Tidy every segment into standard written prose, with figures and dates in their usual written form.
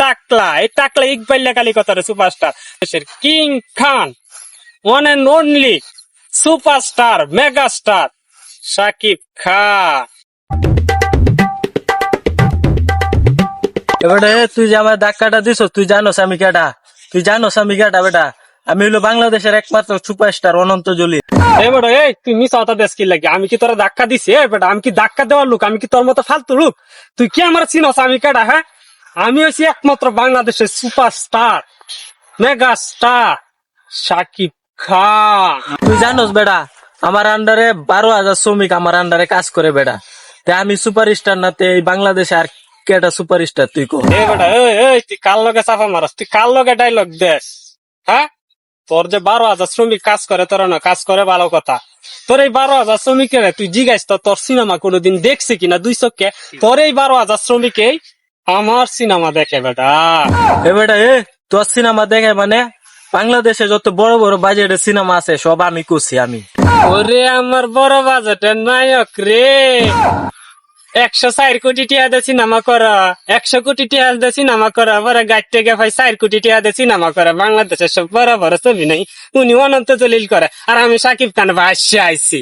টাকলা ইকবাল লেখালি কথা superstar king Khan one and only superstar megastar Shakib Khan. এবারে তুই যে আমার ধাক্কাটা দিছ, তুই জানোস আমি কেডা? তুই জানোস আমি কেডা বেটা? আমি হলো বাংলাদেশের একমাত্র সুপারস্টার অনন্ত জলিল। এই তুই মিশা কথা দেশ কি লাগে? আমি কি তোরা ধাক্কা দিছি? বেটা আমি কি ধাক্কা দেওয়ার লোক? আমি কি তোর মতো ফালতু লোক? তুই কি আমার চিনস আমি কেডা? হ্যাঁ, আমি হচ্ছি একমাত্র বাংলাদেশের superstar mega star Shakib Khan. তুই জানোস বেটা, আমার আন্ডারে 12,000 শ্রমিক আমার আন্ডারে কাজ করে বেটা। তে আমি সুপারস্টার না, তে এই বাংলাদেশে আর কেডা সুপারস্টার তুই কো? বেটা তুই কার লগে চাপা মারস? তুই কার লগে ডায়লগ দেস? হ্যাঁ, তোর যে 12,000 শ্রমিক কাজ করে, তোর না কাজ করে ভালো কথা। তোর এই 12,000 শ্রমিকের তুই জিগাইস তো তোর সিনেমা কোনোদিন দেখছি কিনা দুই চোখে? তোর এই 12,000 শ্রমিকেই আমার সিনেমা দেখে বেটা। এ বেটা তোর সিনেমা দেখে মানে বাংলাদেশে যত বড় বড় বাজেটের সিনেমা আছে সব আমি করছি আমি। ওরে আমার বড় বাজেটের নায়ক রে, 104 কোটি টাকা দিয়ে সিনেমা করা, 100 কোটি টাকা দিয়ে সিনেমা করা, বড় গাড়ি থেকে ভাই 4 কোটি টাকা দিয়ে সিনেমা করা। বাংলাদেশের সব বড় বড় ছবি নাই, উনি অনন্ত জলিল করে, আর আমি শাকিব খান ভাসে আইছি।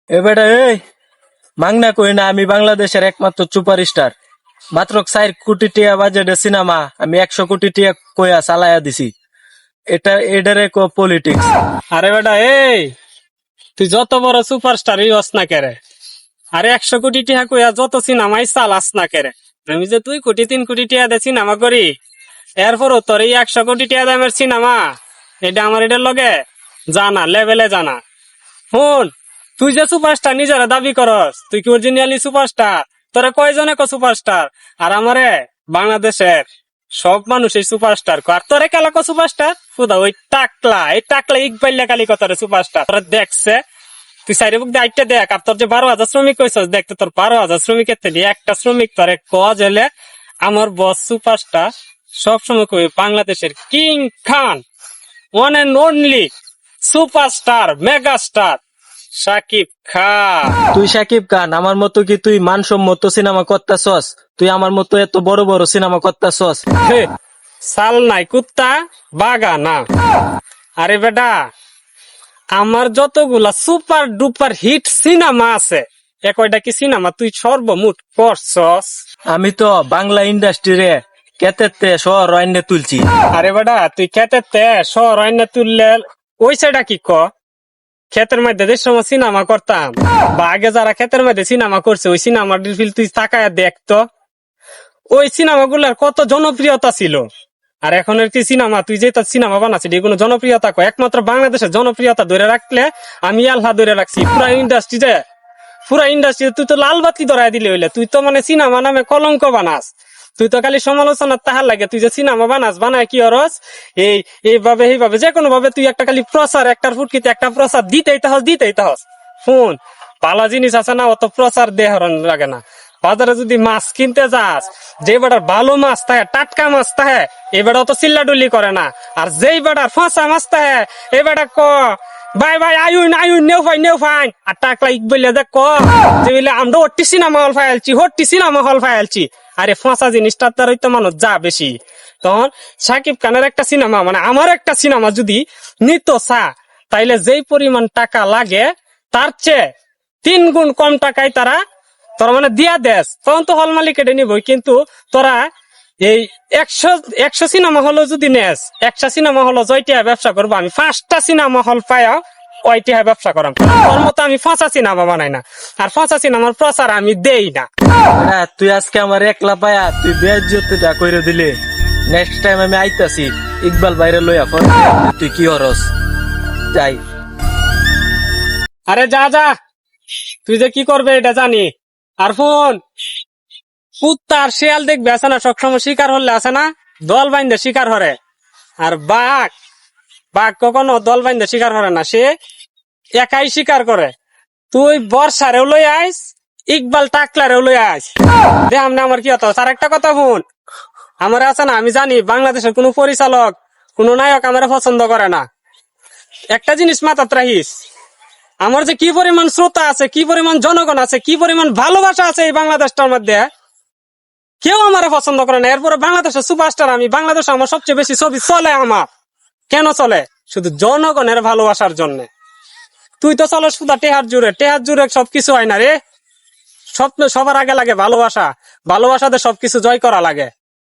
এ বেটা মাংনা কই না, আমি বাংলাদেশের একমাত্র সুপারস্টার। মাত্র 4 কোটি টাকা বাজেটের সিনেমা আমি 100 কোটি টাকা কইয়া চালাইয়া দিছি। এটারে কো পলিটিক্স। আরে বেটা তুই যত বড় সুপারস্টার হস না কেরে, আরে 100 কোটি টাকা কইয়া যত সিনেমাই চালাস না কেরে, আমি যে 2 কোটি 3 কোটি টাকা দিয়ে সিনেমা করি, এরপরও তোর এই 100 কোটি টাকা দামের সিনেমা এটা আমার এটার লগে জানা লেভেলে জানা। শুন, তুই যে সুপারস্টার নিজেরা দাবি করস, তুই কি অরিজিনালি সুপারস্টার? তোরা কয়জনে কো সুপারস্টার? আর আমারে বাংলাদেশের সব মানুষই সুপারস্টার কো, আর তোরে কেলা কো সুপারস্টার? খুদা ওই টাকলা ইকবাল লেখালি কথা সুপারস্টার। তোরা দেখছে তুই সাইডে বুক দিয়ে আইটা দেখ, আর তোর যে 12,000 শ্রমিক কইছস, দেখতে তোর 12,000 শ্রমিকের থেকে একটা শ্রমিক তোরে কজ হলে আমার বস সুপারস্টার সবসময় কই বাংলাদেশের king Khan one and only superstar megastar Shakib Khan. তুই শাকিব খান, আমার মতো কি তুই মানসম্মত সিনেমা করতাছস? তুই আমার মতো এত বড় বড় সিনেমা করতাছস? সাল নাই কুত্তা বাগা না। আরে বেটা, আমার যতগুলা সুপার ডুপার হিট সিনেমা আছে, কয়টা কি সিনেমা তুই সর্বমোট করছস? আমি তো বাংলা ইন্ডাস্ট্রিরে কেতেতে শহর আইনে তুলছি। আরে বেটা, তুই খেতে শহর আইনে তুললে ওই সেটা কি ক? ক্ষেতের মধ্যে যে সময় সিনেমা করতাম, বা আগে যারা ক্ষেতের মধ্যে সিনেমা করছে, ওই সিনেমার ফিল তুই তাকায় দেখতো, ওই সিনেমাগুলার কত জনপ্রিয়তা ছিল। আর এখনের কি সিনেমা, তুই যে তার সিনেমা বানাচ্ছিস এগুলো জনপ্রিয়তা কয়? একমাত্র বাংলাদেশের জনপ্রিয়তা ধরে রাখলে আমি আল্লাহ ধরে রাখছি। পুরা ইন্ডাস্ট্রিতে তুই তো লাল বাতি ধরাই দিলে হইলে, তুই তো মানে সিনেমা নামে কলঙ্ক বানাস। তুই তো খালি সমালোচনা তাহার লাগে, তুই যে সিনেমা বানায় কি অরস এইভাবে যে কোনো ভাবে তুই একটা খালি প্রচার, একটার ফুটকিতে একটা প্রচার দিতেই তাহস। শুন, ভালো জিনিস আছে না, অত প্রচার দেহরণ লাগে না। বাজারে যদি মাছ কিনতে যাস, যে বেটার ভালো মাছ থাকে, টাটকা মাছ থাকে, এই বেটা অত চিল্লাডুল্লি করে না। আর যেই বেটার ফাঁসা মাছ থাকে, এই বেটা ভাই আয়ুন নেও ফাইন। আর টাকলা বললে যে যে আমরা হট্টি সিনেমা হল ফাইলছি। আরে ফাঁসা জিনিসটা তার হইতো মানুষ যা বেশি। তখন শাকিব খানের একটা সিনেমা, মানে আমার একটা সিনেমা যদি নিত তাইলে যেই পরিমাণ টাকা লাগে তার চেয়ে 3 গুণ কম টাকায় তোরা মানে দিয়া দেশ, তখন তো হল মালিক কেটে নিবই। কিন্তু তোরা এই 100 সিনেমা হল যদি নেস, 100 সিনেমা হল জয়টিয়া ব্যবসা করবো, আমি 5টা সিনেমা হল পায়া ওইটিয়া ব্যবসা করাম। তোর মতো আমি ফাঁসা সিনেমা বানাই না, আর ফাঁসা সিনেমার প্রচার আমি দেই না। তুই আজকে আমার একলা পায়া তুই বেজ্জতিটা কইরে দিলে। নেক্সট টাইম আমি আইতাছি, ইকবাল বাইরে লইয়া ফোন। তুই কি হরস? যাই। আরে যা, তুই যে কি করবে এটা জানি। আর ফোন, কুত্তার শিয়াল দেখবে আছে না, সবসময় শিকার হলে আছে না দল বাইন্দে শিকার হরে। আর বাঘ কখনো দল বাইন্দে শিকার হরে না, সে একাই শিকার করে। তুই বর্ষারেও লই আইস, ইকবাল টাকলারেও লই আইস, দেখাম না আমার কি হতো। আর একটা কথা শুন, আমার আছে না, আমি জানি বাংলাদেশের কোন পরিচালক, কোন নায়ক আমার পছন্দ করে না। একটা জিনিস মাথায় রাখিস, আমার যে কি পরিমাণ শ্রোতা আছে, কি পরিমাণ জনগণ আছে, কি পরিমাণ ভালোবাসা আছে এই বাংলাদেশটার মধ্যে, কেউ আমারে পছন্দ করে না, এরপরে বাংলাদেশের সুপারস্টার আমি, বাংলাদেশ আমার সবচেয়ে বেশি ছবি চলে আমার। কেন চলে? শুধু জনগণের ভালোবাসার জন্য। তুই তো চলো শুধু টেহার জুড়ে সবকিছু হয় না রে। সবার আগে লাগে ভালোবাসা, ভালোবাসাতে সবকিছু জয় করা লাগে।